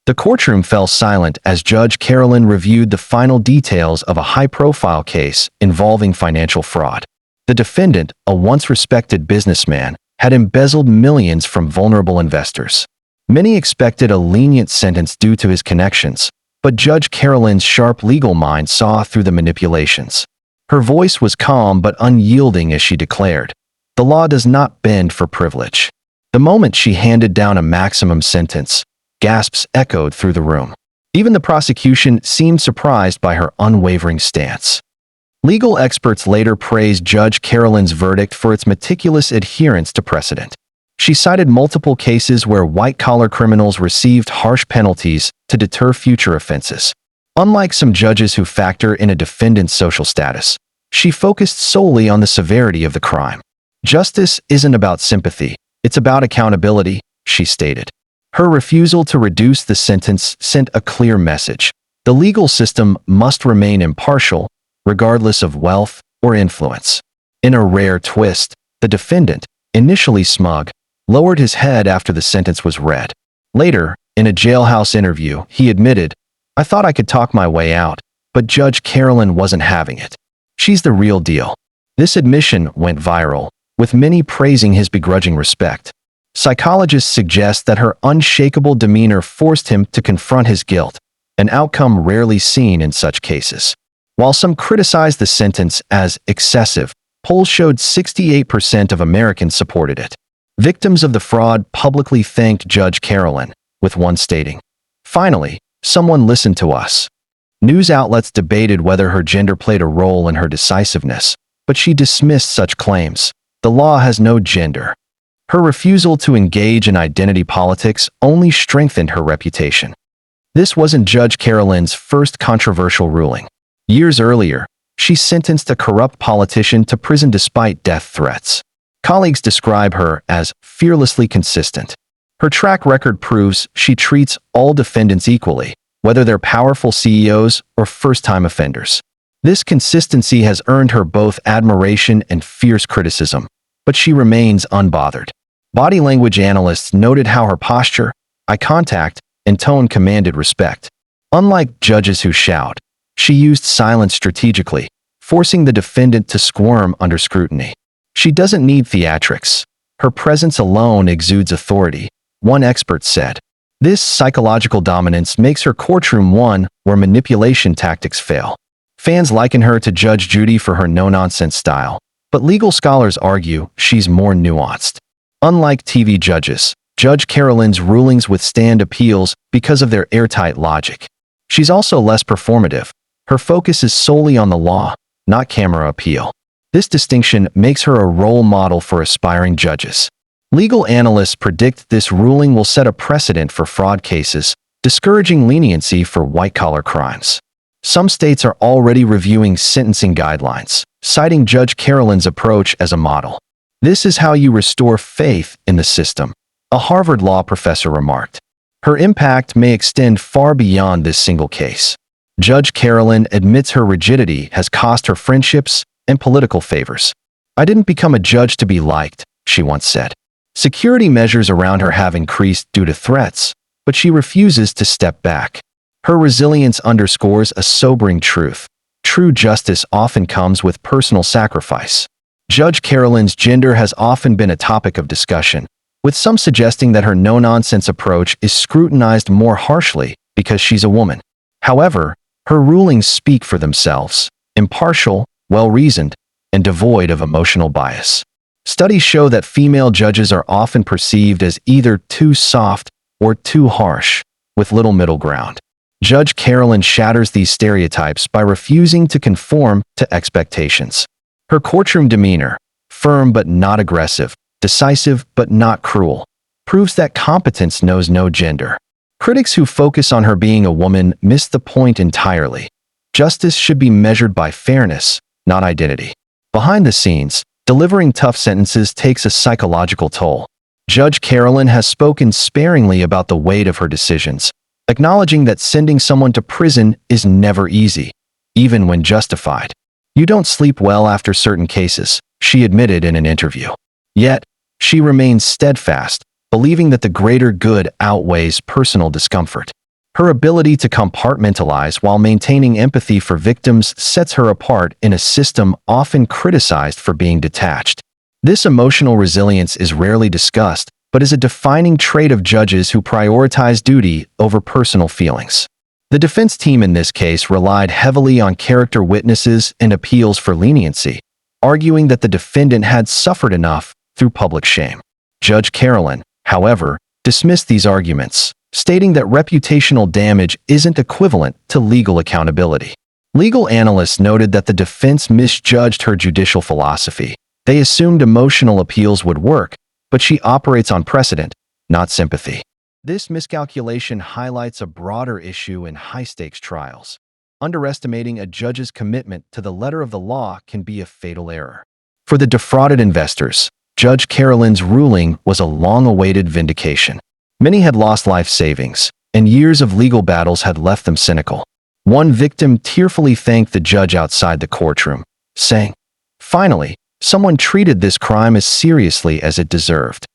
The courtroom fell silent as Judge Carolyn reviewed the final details of a high-profile case involving financial fraud. The defendant, a once-respected businessman, had embezzled millions from vulnerable investors. Many expected a lenient sentence due to his connections, but Judge Carolyn's sharp legal mind saw through the manipulations. Her voice was calm but unyielding as she declared, "The law does not bend for privilege." The moment she handed down a maximum sentence, gasps echoed through the room. Even the prosecution seemed surprised by her unwavering stance. Legal experts later praised Judge Carolyn's verdict for its meticulous adherence to precedent. She cited multiple cases where white-collar criminals received harsh penalties to deter future offenses. Unlike some judges who factor in a defendant's social status, she focused solely on the severity of the crime. "Justice isn't about sympathy, it's about accountability," she stated. Her refusal to reduce the sentence sent a clear message. The legal system must remain impartial, regardless of wealth or influence. In a rare twist, the defendant, initially smug, lowered his head after the sentence was read. Later, in a jailhouse interview, he admitted, "I thought I could talk my way out, but Judge Carolyn wasn't having it. She's the real deal." This admission went viral, with many praising his begrudging respect. Psychologists suggest that her unshakable demeanor forced him to confront his guilt, an outcome rarely seen in such cases. While some criticized the sentence as excessive, polls showed 68% of Americans supported it. Victims of the fraud publicly thanked Judge Carolyn, with one stating, "Finally, someone listened to us." News outlets debated whether her gender played a role in her decisiveness, but she dismissed such claims. "The law has no gender." Her refusal to engage in identity politics only strengthened her reputation. This wasn't Judge Carolyn's first controversial ruling. Years earlier, she sentenced a corrupt politician to prison despite death threats. Colleagues describe her as fearlessly consistent. Her track record proves she treats all defendants equally, whether they're powerful CEOs or first-time offenders. This consistency has earned her both admiration and fierce criticism, but she remains unbothered. Body language analysts noted how her posture, eye contact, and tone commanded respect. Unlike judges who shout, she used silence strategically, forcing the defendant to squirm under scrutiny. She doesn't need theatrics. Her presence alone exudes authority, one expert said. This psychological dominance makes her courtroom one where manipulation tactics fail. Fans liken her to Judge Judy for her no-nonsense style, but legal scholars argue she's more nuanced. Unlike TV judges, Judge Carolyn's rulings withstand appeals because of their airtight logic. She's also less performative. Her focus is solely on the law, not camera appeal. This distinction makes her a role model for aspiring judges. Legal analysts predict this ruling will set a precedent for fraud cases, discouraging leniency for white-collar crimes. Some states are already reviewing sentencing guidelines, citing Judge Carolyn's approach as a model. "This is how you restore faith in the system," a Harvard law professor remarked. Her impact may extend far beyond this single case. Judge Carolyn admits her rigidity has cost her friendships and political favors. "I didn't become a judge to be liked," she once said. Security measures around her have increased due to threats, but she refuses to step back. Her resilience underscores a sobering truth. True justice often comes with personal sacrifice. Judge Carolyn's gender has often been a topic of discussion, with some suggesting that her no-nonsense approach is scrutinized more harshly because she's a woman. However, her rulings speak for themselves, impartial, well-reasoned, and devoid of emotional bias. Studies show that female judges are often perceived as either too soft or too harsh, with little middle ground. Judge Carolyn shatters these stereotypes by refusing to conform to expectations. Her courtroom demeanor, firm but not aggressive, decisive but not cruel, proves that competence knows no gender. Critics who focus on her being a woman miss the point entirely. Justice should be measured by fairness, not identity. Behind the scenes, delivering tough sentences takes a psychological toll. Judge Carolyn has spoken sparingly about the weight of her decisions, acknowledging that sending someone to prison is never easy, even when justified. "You don't sleep well after certain cases," she admitted in an interview. Yet, she remains steadfast, believing that the greater good outweighs personal discomfort. Her ability to compartmentalize while maintaining empathy for victims sets her apart in a system often criticized for being detached. This emotional resilience is rarely discussed, but is a defining trait of judges who prioritize duty over personal feelings. The defense team in this case relied heavily on character witnesses and appeals for leniency, arguing that the defendant had suffered enough through public shame. Judge Carolyn, however, dismissed these arguments, stating that reputational damage isn't equivalent to legal accountability. Legal analysts noted that the defense misjudged her judicial philosophy. They assumed emotional appeals would work, but she operates on precedent, not sympathy. This miscalculation highlights a broader issue in high-stakes trials. Underestimating a judge's commitment to the letter of the law can be a fatal error. For the defrauded investors, Judge Carolyn's ruling was a long-awaited vindication. Many had lost life savings, and years of legal battles had left them cynical. One victim tearfully thanked the judge outside the courtroom, saying, "Finally, someone treated this crime as seriously as it deserved."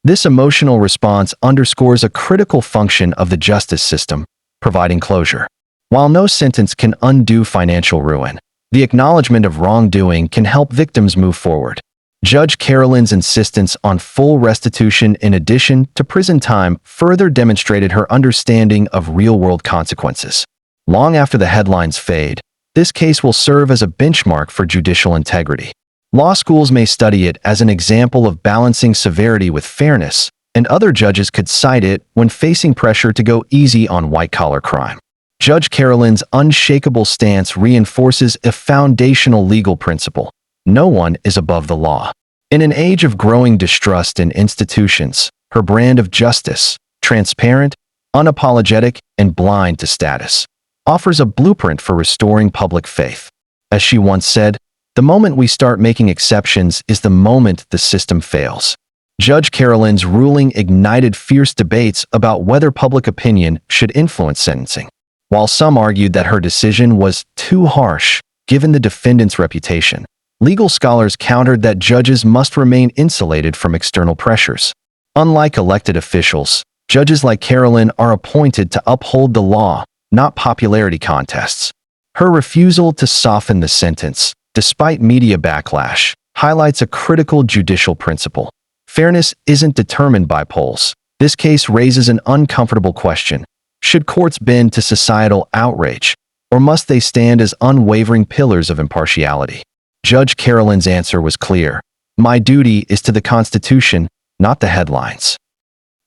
This emotional response underscores a critical function of the justice system, providing closure. While no sentence can undo financial ruin, the acknowledgement of wrongdoing can help victims move forward. Judge Carolyn's insistence on full restitution in addition to prison time further demonstrated her understanding of real-world consequences. Long after the headlines fade, this case will serve as a benchmark for judicial integrity. Law schools may study it as an example of balancing severity with fairness, and other judges could cite it when facing pressure to go easy on white-collar crime. Judge Carolyn's unshakable stance reinforces a foundational legal principle: no one is above the law. In an age of growing distrust in institutions, her brand of justice, transparent, unapologetic, and blind to status, offers a blueprint for restoring public faith. As she once said, "The moment we start making exceptions is the moment the system fails." Judge Carolyn's ruling ignited fierce debates about whether public opinion should influence sentencing. While some argued that her decision was too harsh, given the defendant's reputation, legal scholars countered that judges must remain insulated from external pressures. Unlike elected officials, judges like Carolyn are appointed to uphold the law, not popularity contests. Her refusal to soften the sentence, despite media backlash, highlights a critical judicial principle. Fairness isn't determined by polls. This case raises an uncomfortable question. Should courts bend to societal outrage, or must they stand as unwavering pillars of impartiality? Judge Carolyn's answer was clear. "My duty is to the Constitution, not the headlines."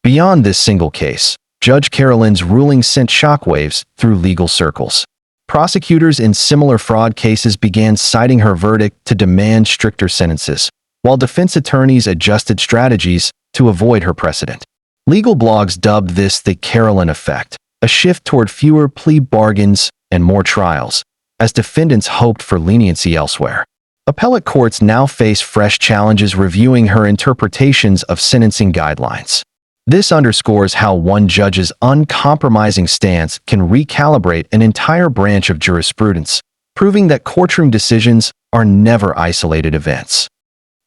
Beyond this single case, Judge Carolyn's ruling sent shockwaves through legal circles. Prosecutors in similar fraud cases began citing her verdict to demand stricter sentences, while defense attorneys adjusted strategies to avoid her precedent. Legal blogs dubbed this the Carolyn effect, a shift toward fewer plea bargains and more trials, as defendants hoped for leniency elsewhere. Appellate courts now face fresh challenges reviewing her interpretations of sentencing guidelines. This underscores how one judge's uncompromising stance can recalibrate an entire branch of jurisprudence, proving that courtroom decisions are never isolated events.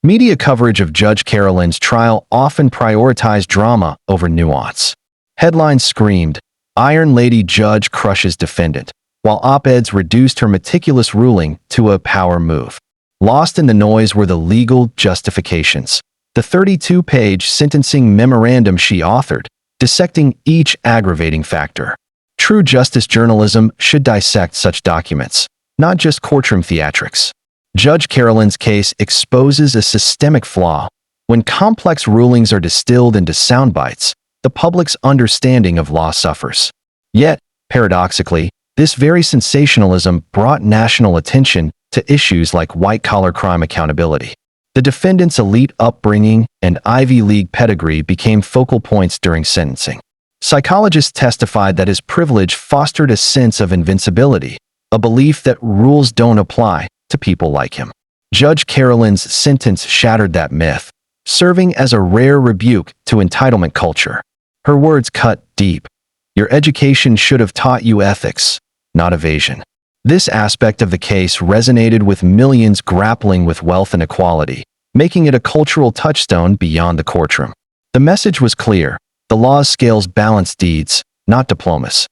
Media coverage of Judge Carolyn's trial often prioritized drama over nuance. Headlines screamed, "Iron Lady Judge crushes defendant," while op-eds reduced her meticulous ruling to a power move. Lost in the noise were the legal justifications. The 32-page sentencing memorandum she authored, dissecting each aggravating factor. True justice journalism should dissect such documents, not just courtroom theatrics. Judge Carolyn's case exposes a systemic flaw. When complex rulings are distilled into sound bites, the public's understanding of law suffers. Yet, paradoxically, this very sensationalism brought national attention to issues like white-collar crime accountability. The defendant's elite upbringing and Ivy League pedigree became focal points during sentencing. Psychologists testified that his privilege fostered a sense of invincibility, a belief that rules don't apply to people like him. Judge Carolyn's sentence shattered that myth, serving as a rare rebuke to entitlement culture. Her words cut deep. "Your education should have taught you ethics, not evasion." This aspect of the case resonated with millions grappling with wealth inequality, making it a cultural touchstone beyond the courtroom. The message was clear: the law scales balance deeds, not diplomas.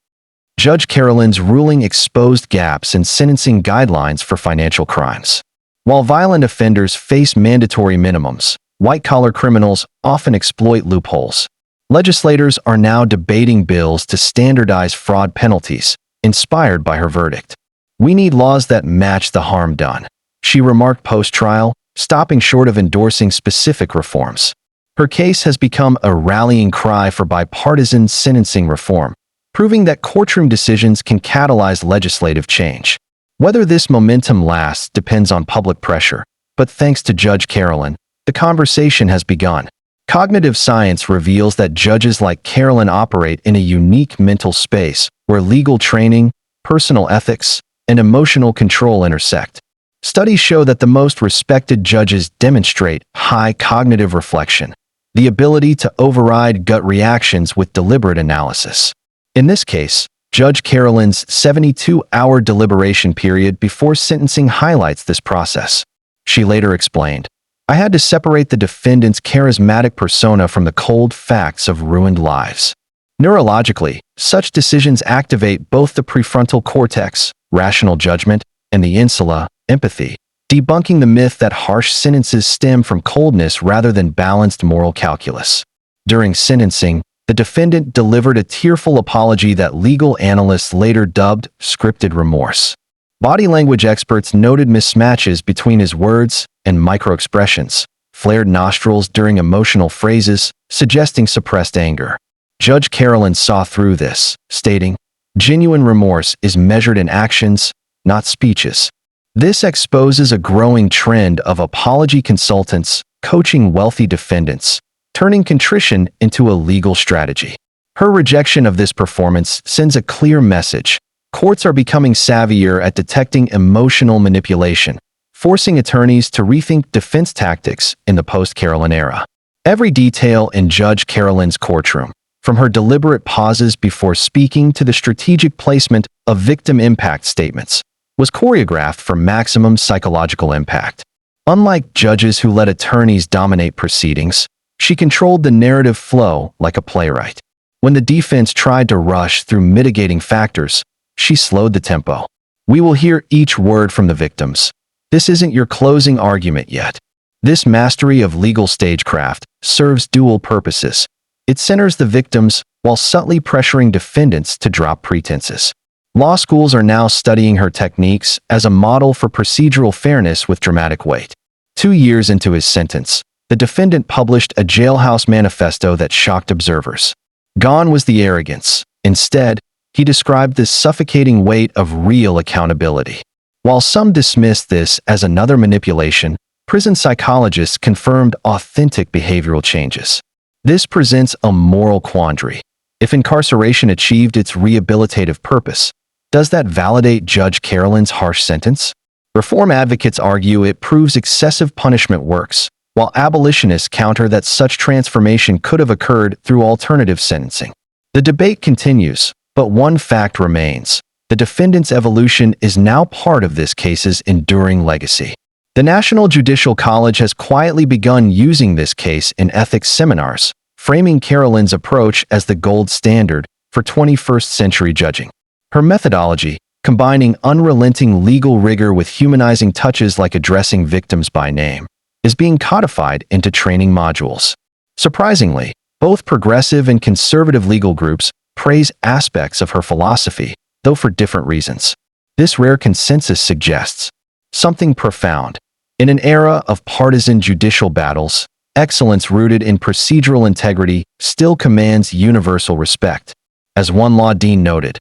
Judge Carolyn's ruling exposed gaps in sentencing guidelines for financial crimes. While violent offenders face mandatory minimums, white-collar criminals often exploit loopholes. Legislators are now debating bills to standardize fraud penalties, inspired by her verdict. "We need laws that match the harm done," she remarked post-trial, stopping short of endorsing specific reforms. Her case has become a rallying cry for bipartisan sentencing reform, proving that courtroom decisions can catalyze legislative change. Whether this momentum lasts depends on public pressure, but thanks to Judge Carolyn, the conversation has begun. Cognitive science reveals that judges like Carolyn operate in a unique mental space where legal training, personal ethics, and emotional control intersect. Studies show that the most respected judges demonstrate high cognitive reflection, the ability to override gut reactions with deliberate analysis. In this case, Judge Carolyn's 72-hour deliberation period before sentencing highlights this process. She later explained, "I had to separate the defendant's charismatic persona from the cold facts of ruined lives. Neurologically, such decisions activate both the prefrontal cortex, rational judgment, and the insula, empathy, debunking the myth that harsh sentences stem from coldness rather than balanced moral calculus." During sentencing, the defendant delivered a tearful apology that legal analysts later dubbed scripted remorse. Body language experts noted mismatches between his words and microexpressions, flared nostrils during emotional phrases, suggesting suppressed anger. Judge Carolyn saw through this, stating, "Genuine remorse is measured in actions, not speeches." This exposes a growing trend of apology consultants coaching wealthy defendants, turning contrition into a legal strategy. Her rejection of this performance sends a clear message. Courts are becoming savvier at detecting emotional manipulation, forcing attorneys to rethink defense tactics in the post-Carolyn era. Every detail in Judge Carolyn's courtroom, from her deliberate pauses before speaking to the strategic placement of victim impact statements, was choreographed for maximum psychological impact. Unlike judges who let attorneys dominate proceedings, she controlled the narrative flow like a playwright. When the defense tried to rush through mitigating factors, she slowed the tempo. "We will hear each word from the victims. This isn't your closing argument yet." This mastery of legal stagecraft serves dual purposes. It centers the victims while subtly pressuring defendants to drop pretenses. Law schools are now studying her techniques as a model for procedural fairness with dramatic weight. 2 years into his sentence, the defendant published a jailhouse manifesto that shocked observers. Gone was the arrogance. Instead, he described the suffocating weight of real accountability. While some dismissed this as another manipulation, prison psychologists confirmed authentic behavioral changes. This presents a moral quandary. If incarceration achieved its rehabilitative purpose, does that validate Judge Carolyn's harsh sentence? Reform advocates argue it proves excessive punishment works, while abolitionists counter that such transformation could have occurred through alternative sentencing. The debate continues, but one fact remains. The defendant's evolution is now part of this case's enduring legacy. The National Judicial College has quietly begun using this case in ethics seminars, framing Carolyn's approach as the gold standard for 21st century judging. Her methodology, combining unrelenting legal rigor with humanizing touches like addressing victims by name, is being codified into training modules. Surprisingly, both progressive and conservative legal groups praise aspects of her philosophy, though for different reasons. This rare consensus suggests something profound. In an era of partisan judicial battles, excellence rooted in procedural integrity still commands universal respect. As one law dean noted,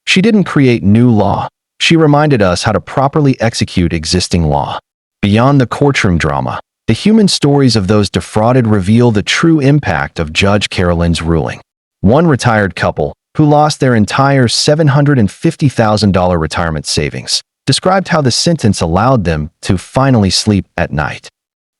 "She didn't create new law. She reminded us how to properly execute existing law." Beyond the courtroom drama, the human stories of those defrauded reveal the true impact of Judge Carolyn's ruling. One retired couple, who lost their entire $750,000 retirement savings, described how the sentence allowed them to finally sleep at night.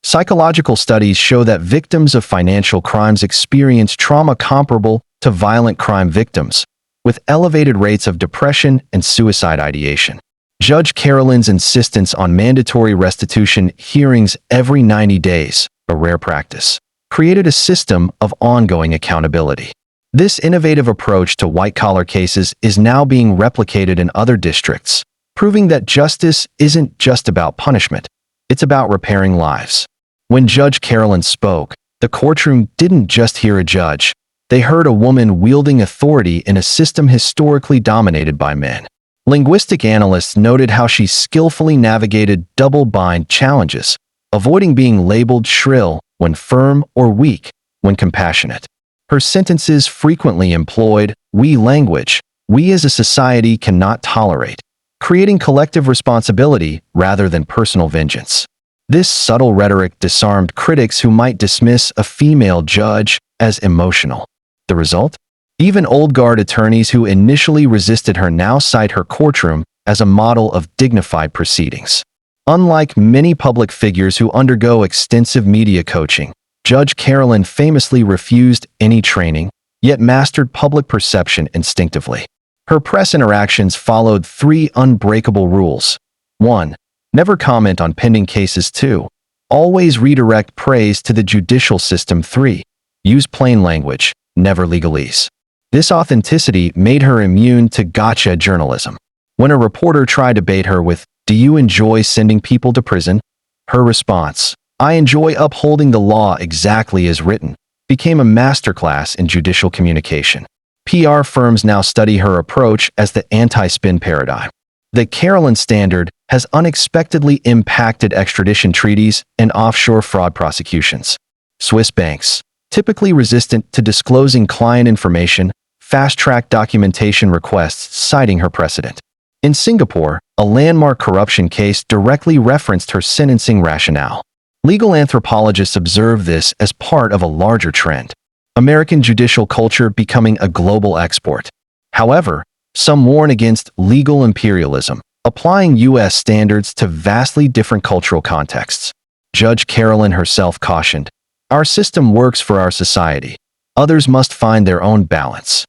Psychological studies show that victims of financial crimes experience trauma comparable to violent crime victims, with elevated rates of depression and suicide ideation. Judge Carolyn's insistence on mandatory restitution hearings every 90 days, a rare practice, created a system of ongoing accountability. This innovative approach to white-collar cases is now being replicated in other districts, proving that justice isn't just about punishment, it's about repairing lives. When Judge Carolyn spoke, the courtroom didn't just hear a judge. They heard a woman wielding authority in a system historically dominated by men. Linguistic analysts noted how she skillfully navigated double-bind challenges, avoiding being labeled shrill when firm or weak when compassionate. Her sentences frequently employed "we" language, we as a society cannot tolerate, creating collective responsibility rather than personal vengeance. This subtle rhetoric disarmed critics who might dismiss a female judge as emotional. The result? Even old-guard attorneys who initially resisted her now cite her courtroom as a model of dignified proceedings. Unlike many public figures who undergo extensive media coaching, Judge Carolyn famously refused any training, yet mastered public perception instinctively. Her press interactions followed 3 unbreakable rules. 1. Never comment on pending cases. 2. Always redirect praise to the judicial system. 3. Use plain language, never legalese. This authenticity made her immune to gotcha journalism. When a reporter tried to bait her with, "Do you enjoy sending people to prison?" her response, "I enjoy upholding the law exactly as written," became a masterclass in judicial communication. PR firms now study her approach as the anti-spin paradigm. The Carolyn Standard has unexpectedly impacted extradition treaties and offshore fraud prosecutions. Swiss banks, typically resistant to disclosing client information, fast-track documentation requests citing her precedent. In Singapore, a landmark corruption case directly referenced her sentencing rationale. Legal anthropologists observe this as part of a larger trend: American judicial culture becoming a global export. However, some warn against legal imperialism, applying U.S. standards to vastly different cultural contexts. Judge Carolyn herself cautioned, "Our system works for our society. Others must find their own balance."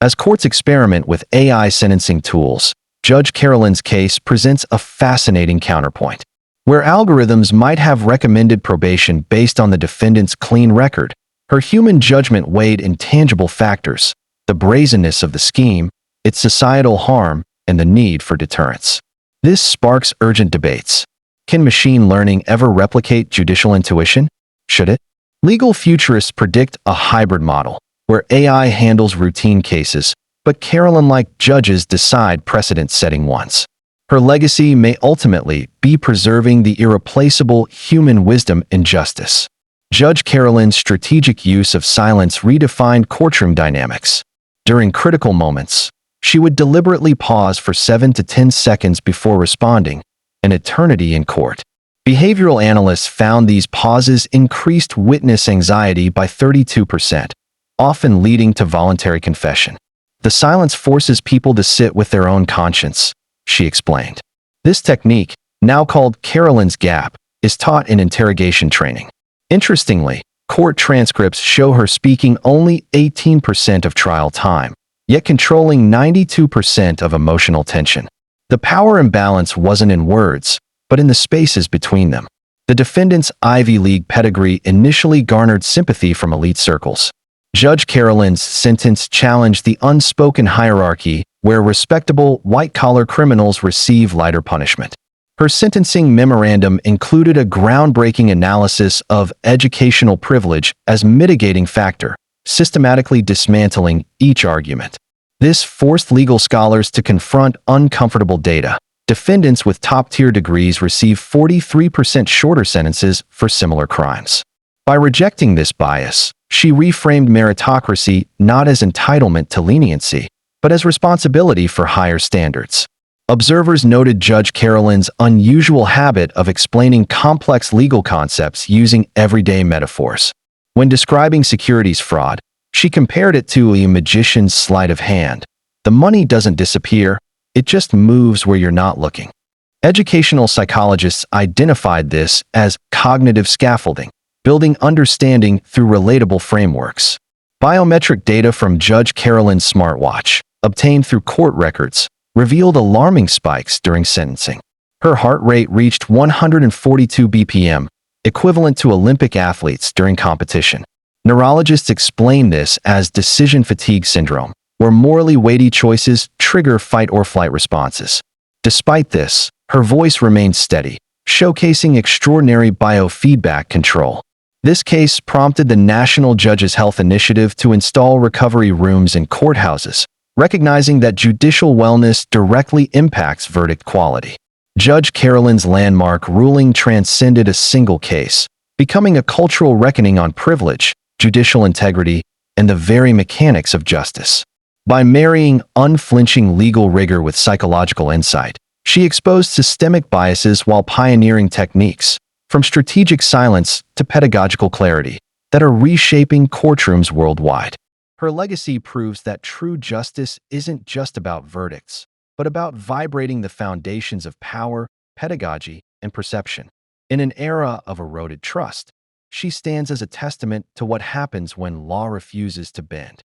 As courts experiment with AI sentencing tools, Judge Carolyn's case presents a fascinating counterpoint. Where algorithms might have recommended probation based on the defendant's clean record, her human judgment weighed intangible factors: the brazenness of the scheme, its societal harm, and the need for deterrence. This sparks urgent debates. Can machine learning ever replicate judicial intuition? Should it? Legal futurists predict a hybrid model, where AI handles routine cases, but Carolyn-like judges decide precedent-setting ones. Her legacy may ultimately be preserving the irreplaceable human wisdom and justice. Judge Carolyn's strategic use of silence redefined courtroom dynamics. During critical moments, she would deliberately pause for 7 to 10 seconds before responding, an eternity in court. Behavioral analysts found these pauses increased witness anxiety by 32%, often leading to voluntary confession. "The silence forces people to sit with their own conscience," she explained. This technique, now called Carolyn's Gap, is taught in interrogation training. Interestingly, court transcripts show her speaking only 18% of trial time, yet controlling 92% of emotional tension. The power imbalance wasn't in words, but in the spaces between them. The defendant's Ivy League pedigree initially garnered sympathy from elite circles. Judge Carolyn's sentence challenged the unspoken hierarchy where respectable white-collar criminals receive lighter punishment. Her sentencing memorandum included a groundbreaking analysis of educational privilege as mitigating factor, systematically dismantling each argument. This forced legal scholars to confront uncomfortable data. Defendants with top-tier degrees receive 43% shorter sentences for similar crimes. By rejecting this bias, she reframed meritocracy not as entitlement to leniency, but as responsibility for higher standards. Observers noted Judge Carolyn's unusual habit of explaining complex legal concepts using everyday metaphors. When describing securities fraud, she compared it to a magician's sleight of hand. The money doesn't disappear, it just moves where you're not looking. Educational psychologists identified this as cognitive scaffolding, building understanding through relatable frameworks. Biometric data from Judge Carolyn's smartwatch, obtained through court records, revealed alarming spikes during sentencing. Her heart rate reached 142 BPM, equivalent to Olympic athletes during competition. Neurologists explain this as decision fatigue syndrome, where morally weighty choices trigger fight or flight responses. Despite this, her voice remained steady, showcasing extraordinary biofeedback control. This case prompted the National Judges Health Initiative to install recovery rooms in courthouses, recognizing that judicial wellness directly impacts verdict quality. Judge Carolyn's landmark ruling transcended a single case, becoming a cultural reckoning on privilege, judicial integrity, and the very mechanics of justice. By marrying unflinching legal rigor with psychological insight, she exposed systemic biases while pioneering techniques, from strategic silence to pedagogical clarity, that are reshaping courtrooms worldwide. Her legacy proves that true justice isn't just about verdicts, but about vibrating the foundations of power, pedagogy, and perception. In an era of eroded trust, she stands as a testament to what happens when law refuses to bend.